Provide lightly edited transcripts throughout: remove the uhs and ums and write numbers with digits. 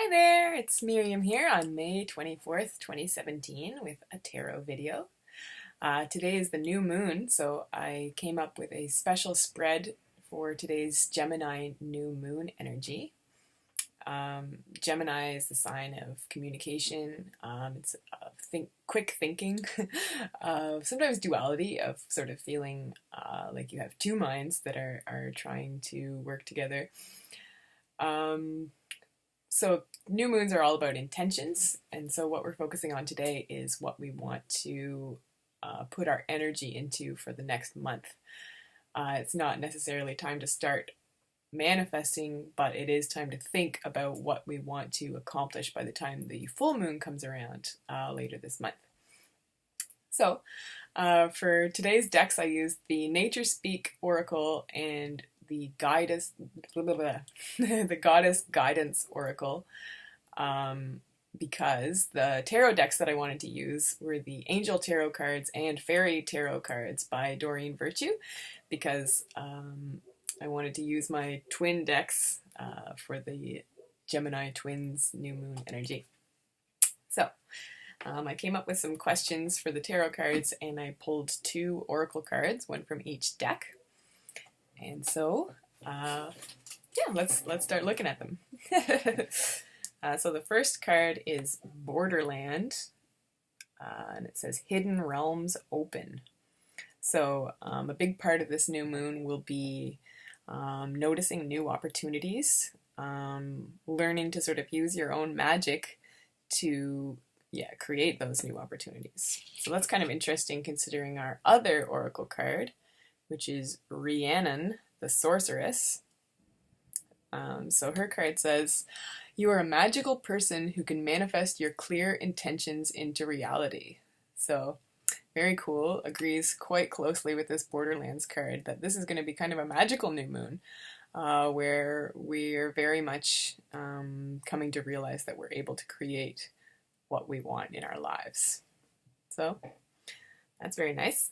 Hi there, it's Miriam here on May 24th, 2017 with a tarot video. Today is the new moon, so I came up with a special spread for today's Gemini new moon energy. Gemini is the sign of communication. It's quick thinking, of sometimes duality of sort of feeling like you have two minds that are trying to work together. So new moons are all about intentions, and so what we're focusing on today is what we want to put our energy into for the next month. It's not necessarily time to start manifesting, but it is time to think about what we want to accomplish by the time the full moon comes around later this month. So for today's decks, I used the Nature Speak Oracle and the Goddess Guidance Oracle, because the tarot decks that I wanted to use were the Angel Tarot cards and Fairy Tarot cards by Doreen Virtue, because I wanted to use my twin decks for the Gemini twins new moon energy. So I came up with some questions for the tarot cards, and I pulled two oracle cards, one from each deck. And so, let's start looking at them. So the first card is Borderland, and it says Hidden Realms Open. So a big part of this new moon will be noticing new opportunities, learning to sort of use your own magic to create those new opportunities. So that's kind of interesting considering our other oracle card, which is Rhiannon, the Sorceress. So her card says, you are a magical person who can manifest your clear intentions into reality. So very cool, agrees quite closely with this Borderlands card that this is going to be kind of a magical new moon, where we're very much coming to realize that we're able to create what we want in our lives. So that's very nice.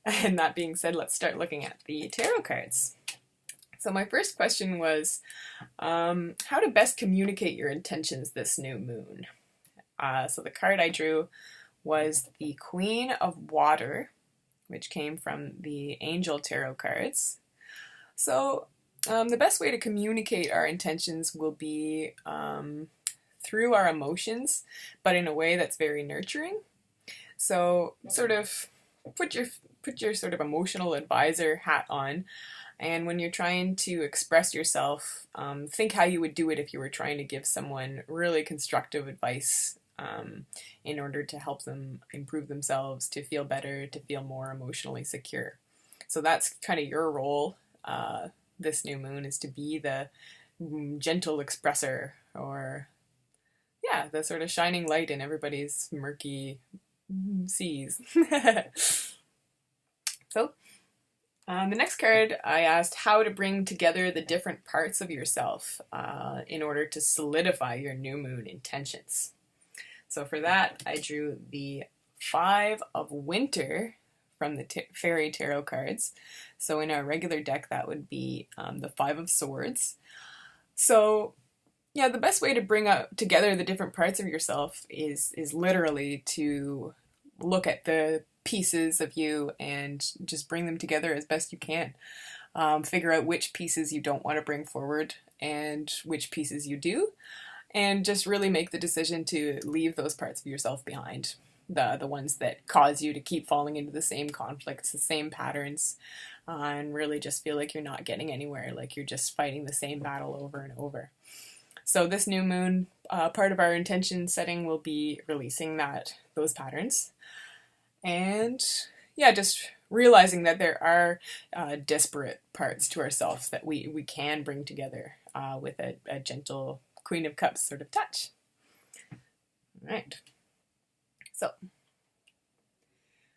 And that being said, let's start looking at the tarot cards. So my first question was, how to best communicate your intentions this new moon? So the card I drew was the Queen of Water, which came from the Angel Tarot cards. So the best way to communicate our intentions will be through our emotions, but in a way that's very nurturing. So sort of put your sort of emotional advisor hat on, and when you're trying to express yourself, think how you would do it if you were trying to give someone really constructive advice in order to help them improve themselves, to feel better, to feel more emotionally secure. So that's kind of your role this new moon, is to be the gentle expressor, or the sort of shining light in everybody's murky seas. So the next card, I asked how to bring together the different parts of yourself in order to solidify your new moon intentions. So for that, I drew the Five of Winter from the Fairy Tarot cards. So in our regular deck, that would be the Five of Swords. So the best way to bring together the different parts of yourself is literally to look at the pieces of you and just bring them together as best you can. Figure out which pieces you don't want to bring forward and which pieces you do, and just really make the decision to leave those parts of yourself behind. The ones that cause you to keep falling into the same conflicts, the same patterns, and really just feel like you're not getting anywhere, like you're just fighting the same battle over and over. So this new moon, part of our intention setting will be releasing those patterns. And just realizing that there are disparate parts to ourselves that we can bring together with a gentle Queen of Cups sort of touch. All right. So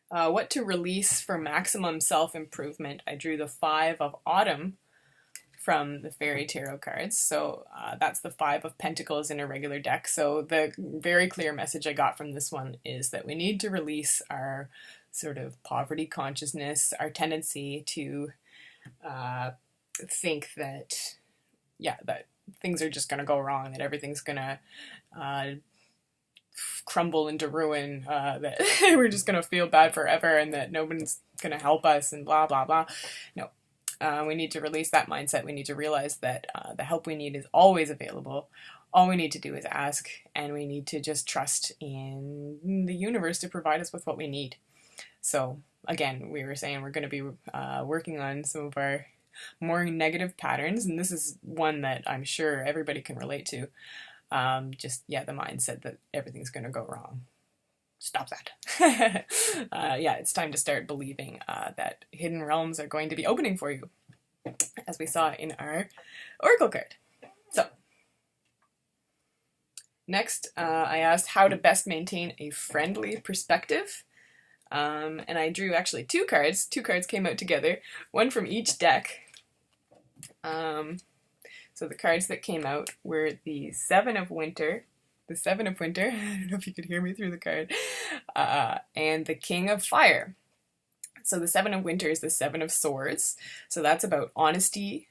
what to release for maximum self-improvement? I drew the Five of Autumn from the Fairy Tarot cards. So that's the Five of Pentacles in a regular deck. So the very clear message I got from this one is that we need to release our sort of poverty consciousness, our tendency to think that things are just going to go wrong, that everything's going to crumble into ruin, that we're just going to feel bad forever and that nobody's going to help us and blah, blah, blah. No. We need to release that mindset. We need to realize that the help we need is always available. All we need to do is ask, and we need to just trust in the universe to provide us with what we need. So, again, we were saying we're going to be working on some of our more negative patterns, and this is one that I'm sure everybody can relate to. The mindset that everything's going to go wrong. Stop that. It's time to start believing that hidden realms are going to be opening for you, as we saw in our oracle card. So, next, I asked how to best maintain a friendly perspective. And I drew actually two cards. Two cards came out together, one from each deck. So the cards that came out were the Seven of Winter, I don't know if you could hear me through the card, and the King of Fire. So the Seven of Winter is the Seven of Swords. So that's about honesty.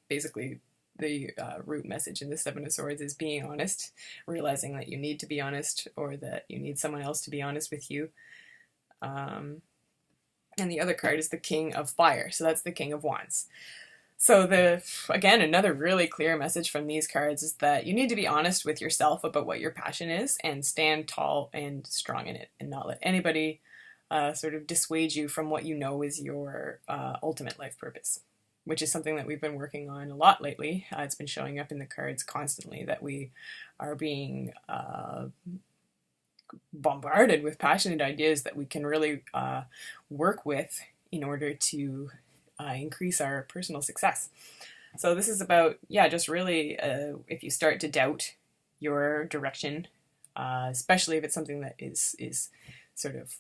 Basically the root message in the Seven of Swords is being honest, realizing that you need to be honest, or that you need someone else to be honest with you. And the other card is the King of Fire. So that's the King of Wands. So again, another really clear message from these cards is that you need to be honest with yourself about what your passion is and stand tall and strong in it, and not let anybody sort of dissuade you from what you know is your ultimate life purpose, which is something that we've been working on a lot lately. It's been showing up in the cards constantly that we are being bombarded with passionate ideas that we can really work with in order to increase our personal success. So this is about, just really, if you start to doubt your direction, especially if it's something that is sort of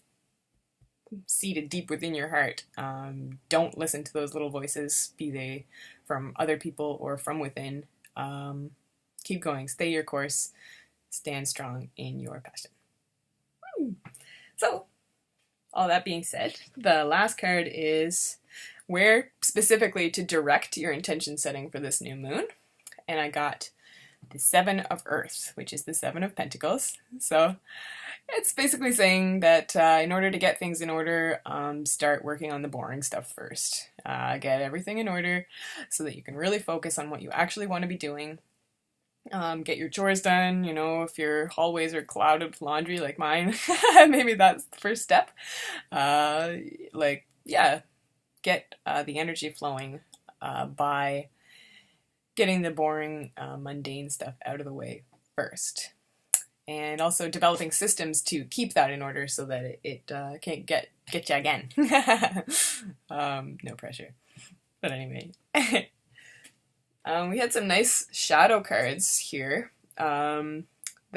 seated deep within your heart, don't listen to those little voices, be they from other people or from within. Keep going, stay your course, stand strong in your passion. So, all that being said, the last card is where specifically to direct your intention setting for this new moon. And I got the Seven of Earth, which is the Seven of Pentacles. So it's basically saying that in order to get things in order, start working on the boring stuff first. Get everything in order so that you can really focus on what you actually want to be doing. Get your chores done, if your hallways are clouded with laundry like mine, maybe that's the first step. Get the energy flowing by getting the boring, mundane stuff out of the way first. And also developing systems to keep that in order so that it can't get you again. No pressure. But anyway. We had some nice shadow cards here. The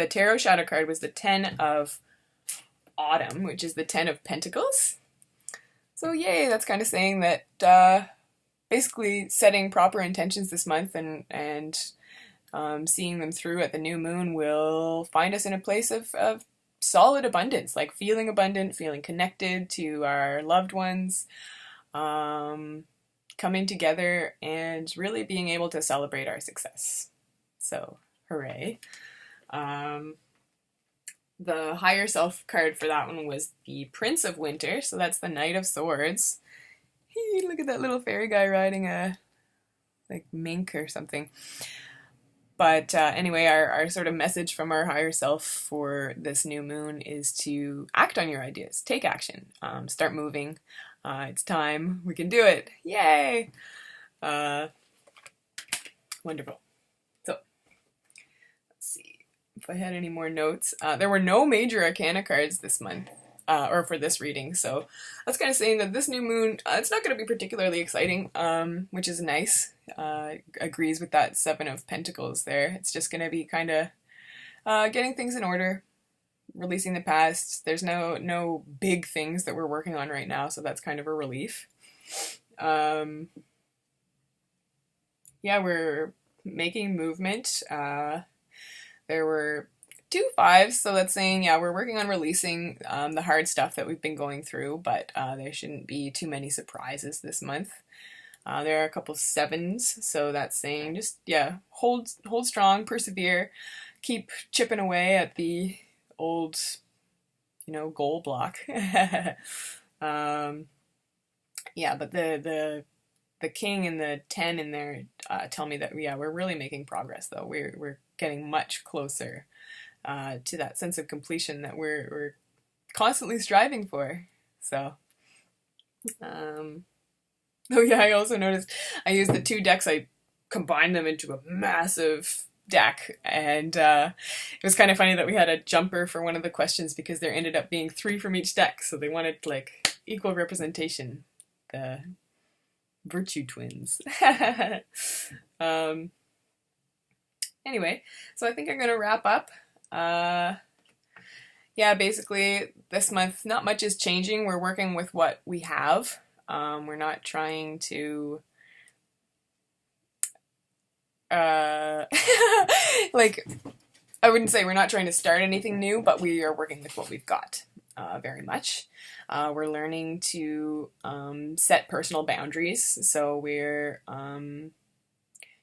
tarot shadow card was the Ten of Autumn, which is the Ten of Pentacles. So yay, that's kind of saying that basically setting proper intentions this month and seeing them through at the new moon will find us in a place of solid abundance, like feeling abundant, feeling connected to our loved ones, coming together and really being able to celebrate our success. So, hooray. The higher self card for that one was the Prince of Winter, so that's the Knight of Swords. Hey, look at that little fairy guy riding a mink or something. But anyway, our sort of message from our higher self for this new moon is to act on your ideas. Take action. Start moving. It's time. We can do it. Yay! Wonderful. So, let's see if I had any more notes. There were no major arcana cards this month, or for this reading, so that's kind of saying that this new moon, it's not going to be particularly exciting, which is nice. Agrees with that Seven of Pentacles there. It's just going to be kind of getting things in order, releasing the past. There's no big things that we're working on right now, so that's kind of a relief. We're making movement. There were 2 5s, so that's saying, we're working on releasing the hard stuff that we've been going through, but there shouldn't be too many surprises this month. There are a couple sevens, so that's saying just, yeah, hold strong, persevere, keep chipping away at the old, goal block. Yeah, but the king and the 10 in there tell me that, yeah, we're really making progress, though. We're getting much closer to that sense of completion that we're constantly striving for. So, oh yeah, I also noticed I used the 2 decks, I combined them into a massive deck, and it was kind of funny that we had a jumper for one of the questions because there ended up being 3 from each deck, so they wanted like equal representation. The Virtue twins. Anyway, so I think I'm gonna wrap up. Yeah, basically this month not much is changing. We're working with what we have. We're not trying to like, I wouldn't say we're not trying to start anything new, but we are working with what we've got very much. We're learning to set personal boundaries, so we're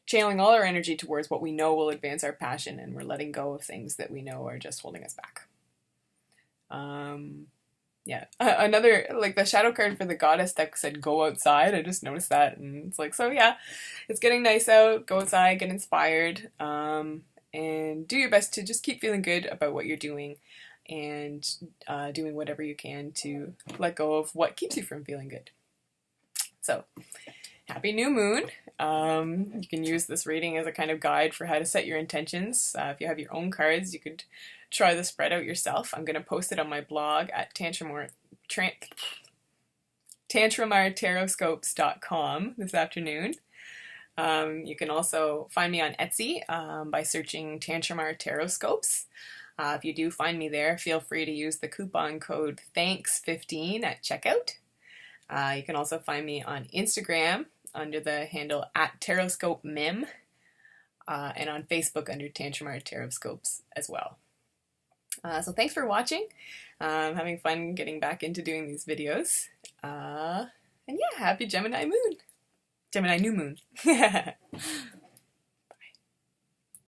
channeling all our energy towards what we know will advance our passion, and we're letting go of things that we know are just holding us back. Yeah, another, like the shadow card for the goddess deck said go outside. I just noticed that, and it's like, so yeah, it's getting nice out, go outside, get inspired, and do your best to just keep feeling good about what you're doing, and doing whatever you can to let go of what keeps you from feeling good. So, happy new moon. You can use this reading as a kind of guide for how to set your intentions. If you have your own cards, you could try the spread out yourself. I'm going to post it on my blog at tantramartaroscopes.com this afternoon. You can also find me on Etsy by searching Tantramar Tarot Scopes. If you do find me there, feel free to use the coupon code THANKS15 at checkout. You can also find me on Instagram under the handle @TarotScopeMem, and on Facebook under Tantramar Tarot Scopes as well. So thanks for watching. I'm having fun getting back into doing these videos. And yeah, happy Gemini moon. Gemini new moon.